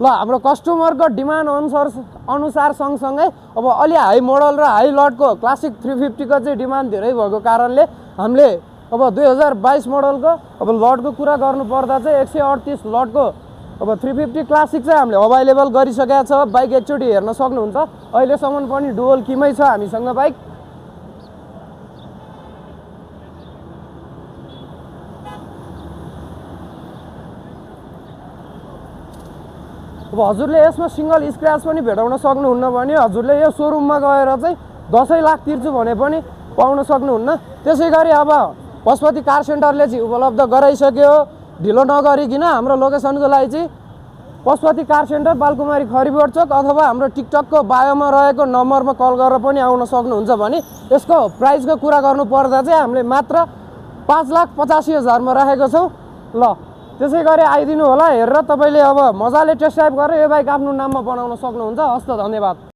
ल हाम्रो कस्टमरको डिमान्ड अनुसार सँगसँगै अब अलि हाई मोडल र हाई लटको क्लासिक 350 को चाहिँ डिमान्ड धेरै भएको कारणले हामीले अब 2022 मोडलको अब लटको कुरा गर्नु पर्दा चाहिँ 138 लटको अब 350 क्लासिक चाहिँ हामीले अभाइलेबल गरिसकेका छ। बाइक एकचोटि हेर्न सक्नुहुन्छ। अहिलेसम्म पनि डुअल किमै छ हामीसँग बाइक। अब हजुरले यसमा सिंगल स्क्रैच पनि भेटाउन सक्नुहुन्न भने हजुरले यो सोरुममा गएर चाहिँ 10 लाख तिर्छु भने पनि पाउन सक्नुहुन्न। त्यसैगरी अब पशुपति कार सेन्टरले चाहिँ उपलब्ध गराइसक्यो। ढिलो नगरिकन हाम्रो लोकेसनको लागि चाहिँ पशुपति कार सेन्टर बालकुमारी खरिबोट चोक अथवा हाम्रो टिकटकको बायोमा रहेको नम्बरमा कल गरेर पनि आउन सक्नुहुन्छ भने यसको प्राइसको कुरा गर्नु पर्दा चाहिँ हामीले मात्र 5,85,000 मा राखेको छौँ। ल त्यसैगरी आइदिनु होला हेरेर तपाईले अब मजाले टेस्ट ड्राइभ गरेर यो बाइक आफ्नो नाममा बनाउन सक्नुहुन्छ। हस् त, धन्यवाद।